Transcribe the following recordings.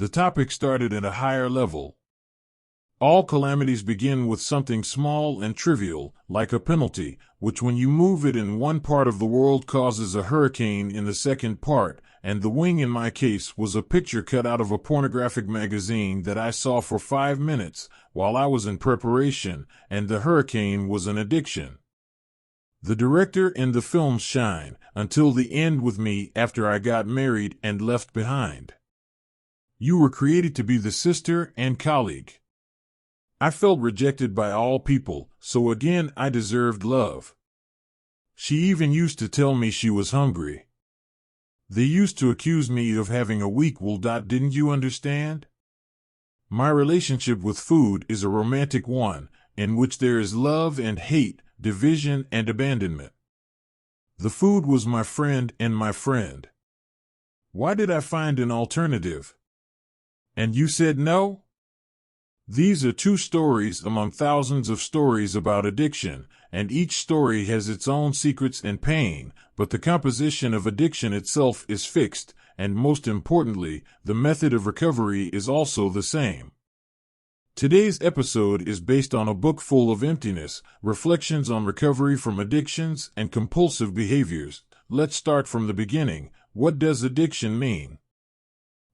The topic started at a higher level. All calamities begin with something small and trivial, like a penalty, which when you move it in one part of the world causes a hurricane in the second part, and the wing in my case was a picture cut out of a pornographic magazine that I saw for 5 minutes while I was in preparation, and the hurricane was an addiction. The director and the film shine until the end with me after I got married and left behind. You were created to be the sister and colleague. I felt rejected by all people, so again I deserved love. She even used to tell me she was hungry. They used to accuse me of having a weak will. Didn't you understand? My relationship with food is a romantic one, in which there is love and hate, division and abandonment. The food was my friend and my friend. Why did I find an alternative? And you said no? These are 2 stories among thousands of stories about addiction, and each story has its own secrets and pain, but the composition of addiction itself is fixed, and most importantly, the method of recovery is also the same. Today's episode is based on a book full of emptiness, reflections on recovery from addictions and compulsive behaviors. Let's start from the beginning. What does addiction mean?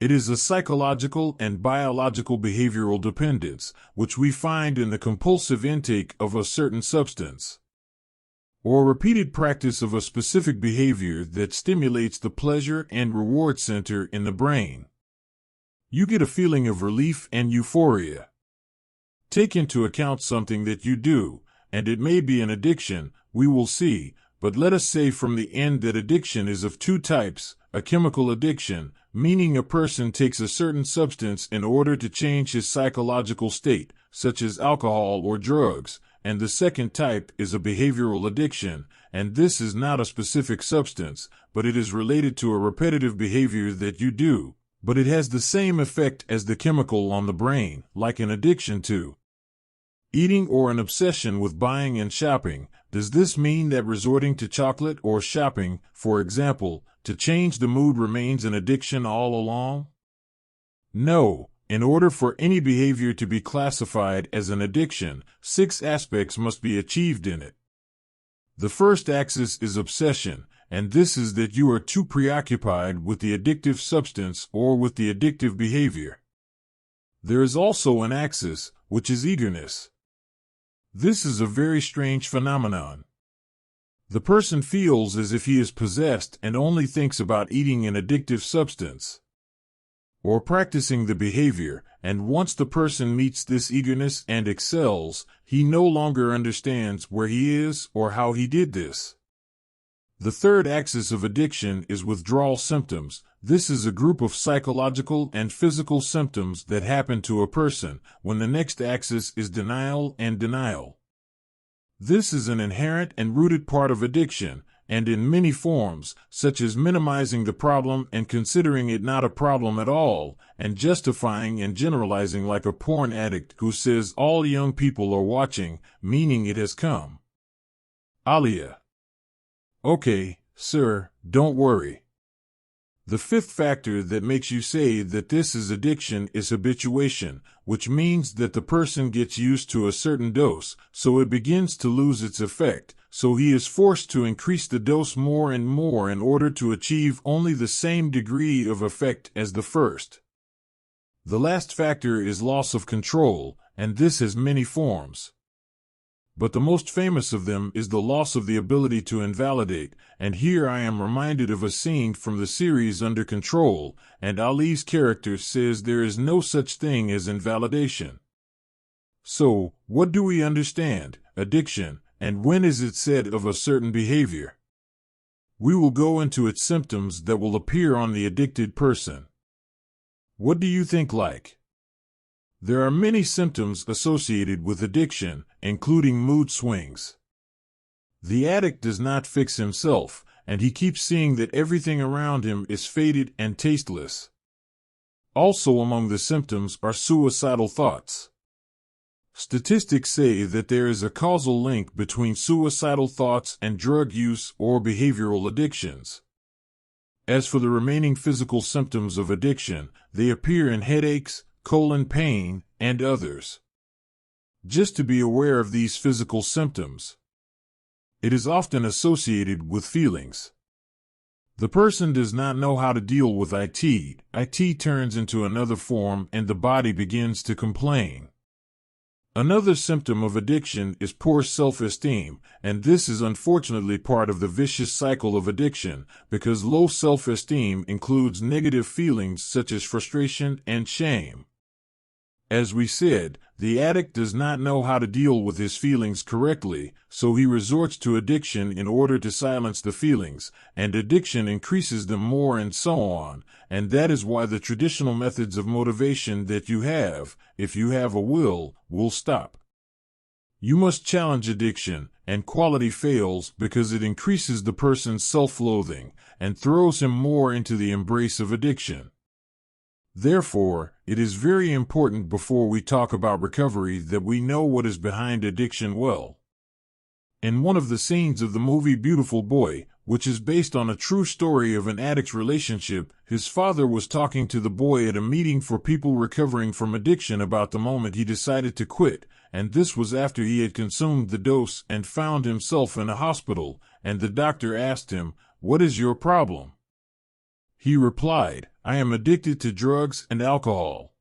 It is a psychological and biological behavioral dependence, which we find in the compulsive intake of a certain substance, or repeated practice of a specific behavior that stimulates the pleasure and reward center in the brain. You get a feeling of relief and euphoria. Take into account something that you do, and it may be an addiction, we will see, but let us say from the end that addiction is of 2 types, a chemical addiction, meaning a person takes a certain substance in order to change his psychological state, such as alcohol or drugs, and the second type is a behavioral addiction, and this is not a specific substance, but it is related to a repetitive behavior that you do, but it has the same effect as the chemical on the brain, like an addiction to eating or an obsession with buying and shopping. Does this mean that resorting to chocolate or shopping, for example, to change the mood remains an addiction all along? No. In order for any behavior to be classified as an addiction, 6 aspects must be achieved in it. The first axis is obsession, and this is that you are too preoccupied with the addictive substance or with the addictive behavior. There is also an axis, which is eagerness. This is a very strange phenomenon. The person feels as if he is possessed and only thinks about eating an addictive substance or practicing the behavior, and once the person meets this eagerness and excels, he no longer understands where he is or how he did this. The third axis of addiction is withdrawal symptoms. This is a group of psychological and physical symptoms that happen to a person, when the next axis is denial and denial. This is an inherent and rooted part of addiction, and in many forms, such as minimizing the problem and considering it not a problem at all, and justifying and generalizing like a porn addict who says all young people are watching, meaning it has come. Alia. Okay, sir, don't worry. The 5th factor that makes you say that this is addiction is habituation, which means that the person gets used to a certain dose, so it begins to lose its effect, so he is forced to increase the dose more and more in order to achieve only the same degree of effect as the first. The last factor is loss of control, and this has many forms. But the most famous of them is the loss of the ability to invalidate, and here I am reminded of a scene from the series Under Control, and Ali's character says there is no such thing as invalidation. So, what do we understand, addiction, and when is it said of a certain behavior? We will go into its symptoms that will appear on the addicted person. What do you think like? There are many symptoms associated with addiction, including mood swings. The addict does not fix himself, and he keeps seeing that everything around him is faded and tasteless. Also among the symptoms are suicidal thoughts. Statistics say that there is a causal link between suicidal thoughts and drug use or behavioral addictions. As for the remaining physical symptoms of addiction, they appear in headaches, colon pain, and others. Just to be aware of these physical symptoms. It is often associated with feelings. The person does not know how to deal with it. It turns into another form and the body begins to complain. Another symptom of addiction is poor self-esteem, and this is unfortunately part of the vicious cycle of addiction, because low self-esteem includes negative feelings such as frustration and shame. As we said, the addict does not know how to deal with his feelings correctly, so he resorts to addiction in order to silence the feelings, and addiction increases them more and so on, and that is why the traditional methods of motivation that you have, if you have a will stop. You must challenge addiction, and quality fails because it increases the person's self-loathing, and throws him more into the embrace of addiction. Therefore, it is very important before we talk about recovery that we know what is behind addiction well. In one of the scenes of the movie Beautiful Boy, which is based on a true story of an addict's relationship, his father was talking to the boy at a meeting for people recovering from addiction about the moment he decided to quit, and this was after he had consumed the dose and found himself in a hospital, and the doctor asked him, "What is your problem?" He replied, "I am addicted to drugs and alcohol."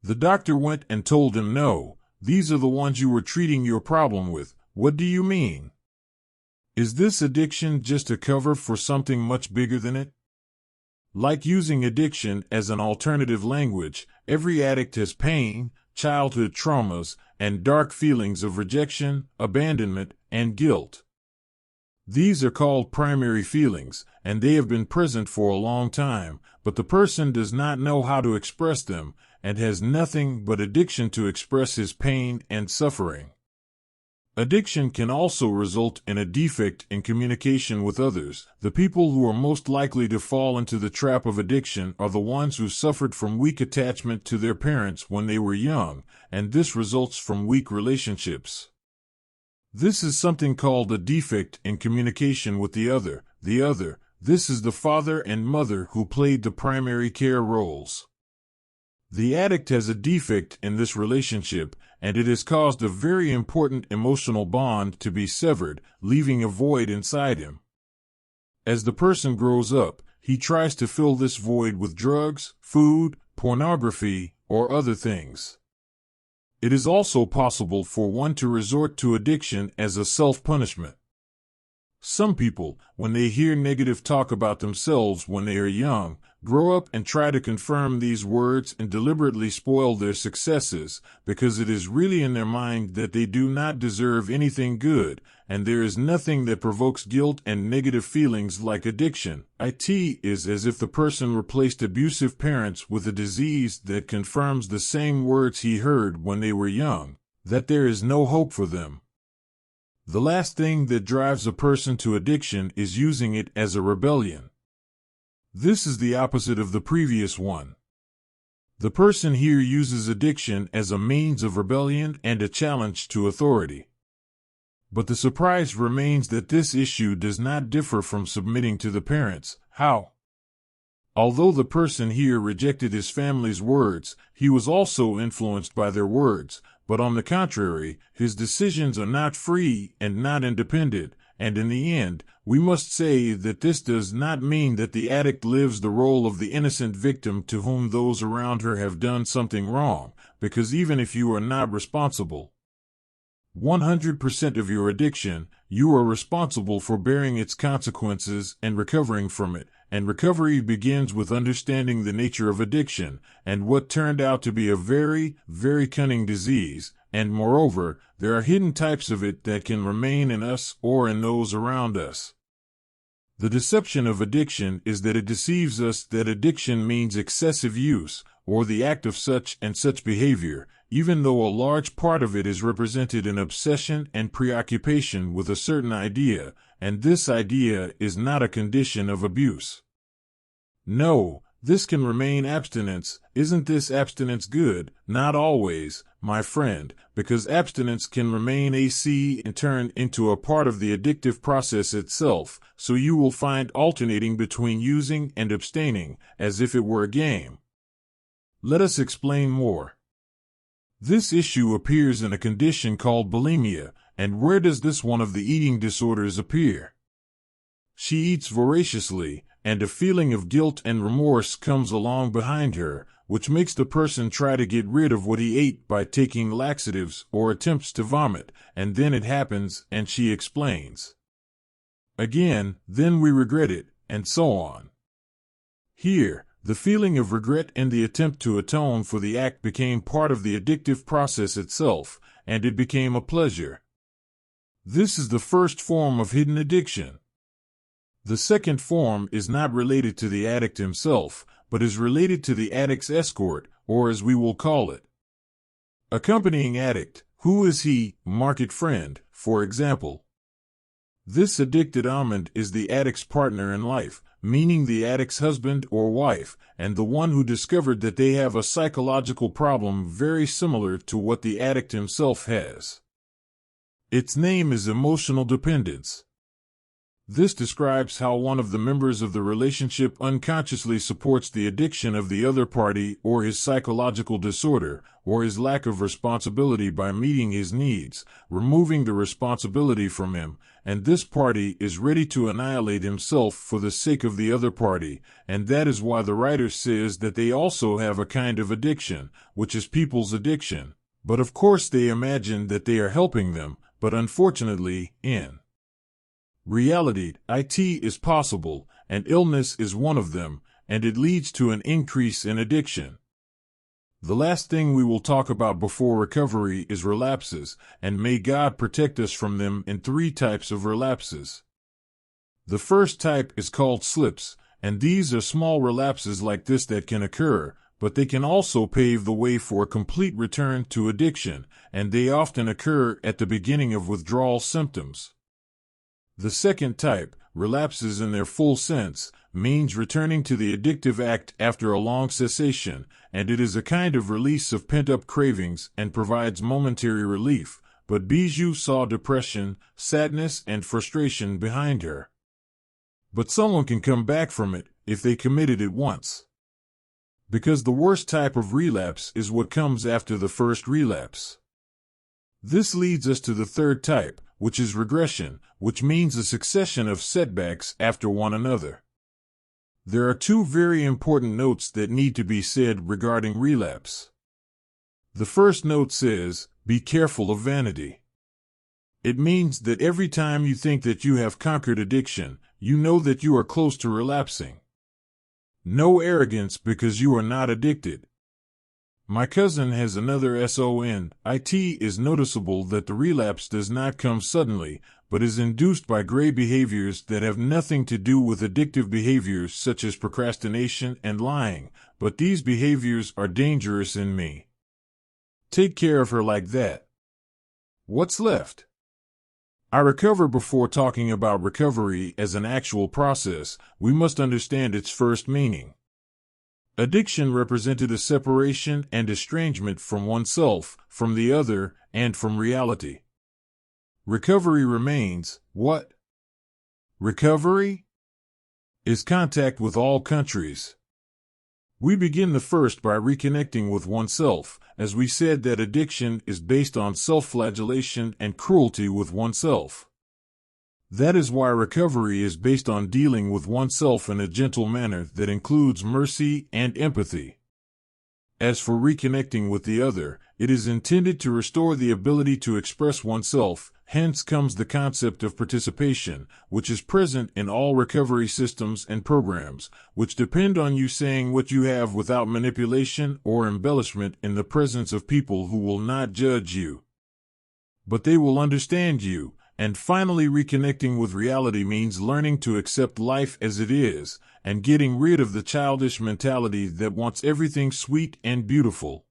The doctor went and told him, "No, these are the ones you were treating your problem with. What do you mean? Is this addiction just a cover for something much bigger than it?" Like using addiction as an alternative language, every addict has pain, childhood traumas, and dark feelings of rejection, abandonment, and guilt. These are called primary feelings, and they have been present for a long time, but the person does not know how to express them, and has nothing but addiction to express his pain and suffering. Addiction can also result in a defect in communication with others. The people who are most likely to fall into the trap of addiction are the ones who suffered from weak attachment to their parents when they were young, and this results from weak relationships. This is something called a defect in communication with the other. This is the father and mother who played the primary care roles. The addict has a defect in this relationship, and it has caused a very important emotional bond to be severed, leaving a void inside him. As the person grows up, he tries to fill this void with drugs, food, pornography, or other things. It is also possible for one to resort to addiction as a self-punishment. Some people, when they hear negative talk about themselves when they are young, grow up and try to confirm these words and deliberately spoil their successes, because it is really in their mind that they do not deserve anything good, and there is nothing that provokes guilt and negative feelings like addiction. It is as if the person replaced abusive parents with a disease that confirms the same words he heard when they were young, that there is no hope for them. The last thing that drives a person to addiction is using it as a rebellion. This is the opposite of the previous one. The person here uses addiction as a means of rebellion and a challenge to authority. But the surprise remains that this issue does not differ from submitting to the parents. How? Although the person here rejected his family's words, he was also influenced by their words, but on the contrary, his decisions are not free and not independent, and in the end, we must say that this does not mean that the addict lives the role of the innocent victim to whom those around her have done something wrong, because even if you are not responsible, 100% of your addiction, you are responsible for bearing its consequences and recovering from it, and recovery begins with understanding the nature of addiction, and what turned out to be a very, very cunning disease, and moreover, there are hidden types of it that can remain in us or in those around us. The deception of addiction is that it deceives us that addiction means excessive use, or the act of such and such behavior, even though a large part of it is represented in obsession and preoccupation with a certain idea, and this idea is not a condition of abuse. No, This can remain abstinence. Isn't this abstinence good? Not always, my friend, because abstinence can remain a seed and turn into a part of the addictive process itself, so you will find alternating between using and abstaining, as if it were a game. Let us explain more. This issue appears in a condition called bulimia, and where does this one of the eating disorders appear? She eats voraciously, and a feeling of guilt and remorse comes along behind her, which makes the person try to get rid of what he ate by taking laxatives or attempts to vomit, and then it happens, and she explains. Again, then we regret it, and so on. Here, the feeling of regret and the attempt to atone for the act became part of the addictive process itself, and it became a pleasure. This is the first form of hidden addiction. The second form is not related to the addict himself, but is related to the addict's escort, or as we will call it. Accompanying addict. Who is he? Market friend, for example. This addicted almond is the addict's partner in life, meaning the addict's husband or wife, and the one who discovered that they have a psychological problem very similar to what the addict himself has. Its name is emotional dependence. This describes how one of the members of the relationship unconsciously supports the addiction of the other party or his psychological disorder, or his lack of responsibility by meeting his needs, removing the responsibility from him, and this party is ready to annihilate himself for the sake of the other party, and that is why the writer says that they also have a kind of addiction, which is people's addiction. But of course they imagine that they are helping them, but unfortunately, in reality, it is possible, and illness is one of them, and it leads to an increase in addiction. The last thing we will talk about before recovery is relapses, and may God protect us from them in 3 types of relapses. The first type is called slips, and these are small relapses like this that can occur, but they can also pave the way for a complete return to addiction, and they often occur at the beginning of withdrawal symptoms. The second type, relapses in their full sense, means returning to the addictive act after a long cessation, and it is a kind of release of pent-up cravings and provides momentary relief, but Bijou saw depression, sadness, and frustration behind her. But someone can come back from it if they committed it once. Because the worst type of relapse is what comes after the first relapse. This leads us to the third type, which is regression, which means a succession of setbacks after one another. There are 2 very important notes that need to be said regarding relapse. The first note says, be careful of vanity. It means that every time you think that you have conquered addiction, you know that you are close to relapsing. No arrogance because you are not addicted. My cousin has another SON. It is noticeable that the relapse does not come suddenly, but is induced by gray behaviors that have nothing to do with addictive behaviors such as procrastination and lying, but these behaviors are dangerous in me. Take care of her like that. What's left? I recover. Before talking about recovery as an actual process, we must understand its first meaning. Addiction represented a separation and estrangement from oneself, from the other, and from reality. Recovery remains, what? Recovery is contact with all countries. We begin the first by reconnecting with oneself, as we said that addiction is based on self-flagellation and cruelty with oneself. That is why recovery is based on dealing with oneself in a gentle manner that includes mercy and empathy. As for reconnecting with the other, it is intended to restore the ability to express oneself, hence comes the concept of participation, which is present in all recovery systems and programs, which depend on you saying what you have without manipulation or embellishment in the presence of people who will not judge you, but they will understand you. And finally, reconnecting with reality means learning to accept life as it is, and getting rid of the childish mentality that wants everything sweet and beautiful.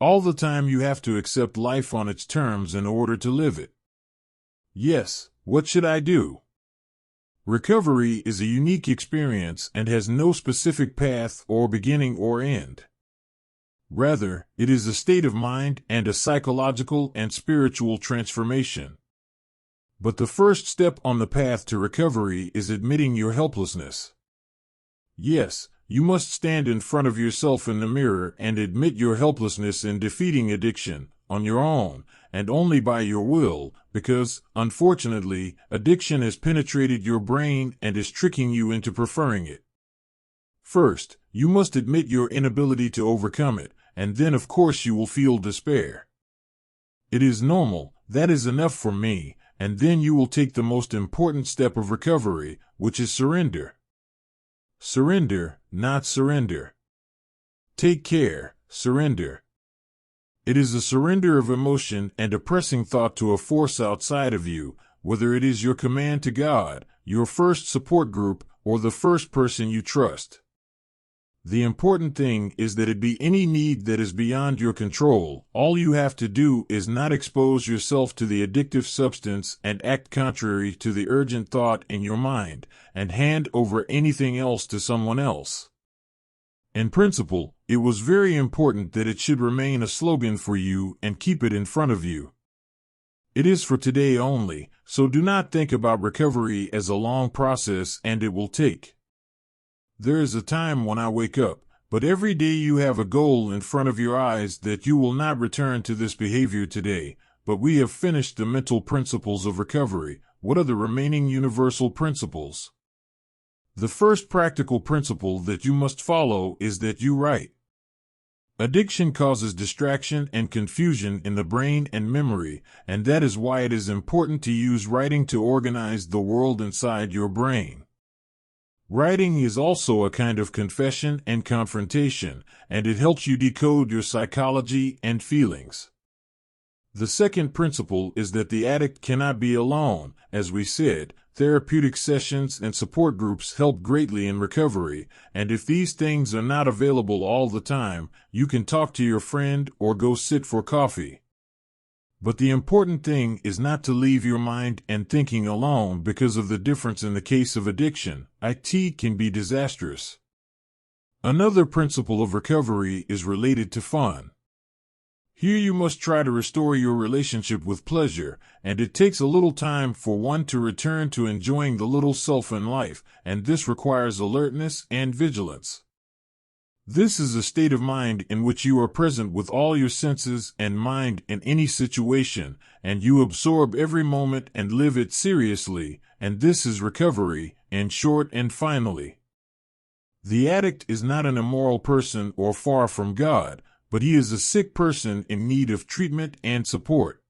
All the time you have to accept life on its terms in order to live it. Yes, what should I do? Recovery is a unique experience and has no specific path or beginning or end. Rather, it is a state of mind and a psychological and spiritual transformation. But the first step on the path to recovery is admitting your helplessness. Yes, you must stand in front of yourself in the mirror and admit your helplessness in defeating addiction on your own and only by your will, because, unfortunately, addiction has penetrated your brain and is tricking you into preferring it. First, you must admit your inability to overcome it, and then of course you will feel despair. It is normal, that is enough for me, and then you will take the most important step of recovery, which is surrender. Surrender, not surrender. Take care, surrender. It is a surrender of emotion and a pressing thought to a force outside of you, whether it is your command to God, your first support group, or the first person you trust. The important thing is that it be any need that is beyond your control. All you have to do is not expose yourself to the addictive substance and act contrary to the urgent thought in your mind, and hand over anything else to someone else. In principle, it was very important that it should remain a slogan for you and keep it in front of you. It is for today only, so do not think about recovery as a long process and it will take. There is a time when I wake up, but every day you have a goal in front of your eyes that you will not return to this behavior today, but we have finished the mental principles of recovery. What are the remaining universal principles? The first practical principle that you must follow is that you write. Addiction causes distraction and confusion in the brain and memory, and that is why it is important to use writing to organize the world inside your brain. Writing is also a kind of confession and confrontation, and it helps you decode your psychology and feelings. The second principle is that the addict cannot be alone. As we said, therapeutic sessions and support groups help greatly in recovery, and if these things are not available all the time, you can talk to your friend or go sit for coffee. But the important thing is not to leave your mind and thinking alone because of the difference in the case of addiction. It can be disastrous. Another principle of recovery is related to fun. Here you must try to restore your relationship with pleasure, and it takes a little time for one to return to enjoying the little self in life, and this requires alertness and vigilance. This is a state of mind in which you are present with all your senses and mind in any situation, and you absorb every moment and live it seriously, and this is recovery, in short and finally. The addict is not an immoral person or far from God, but he is a sick person in need of treatment and support.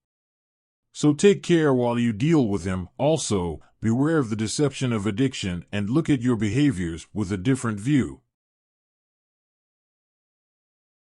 So take care while you deal with him. Also, beware of the deception of addiction and look at your behaviors with a different view.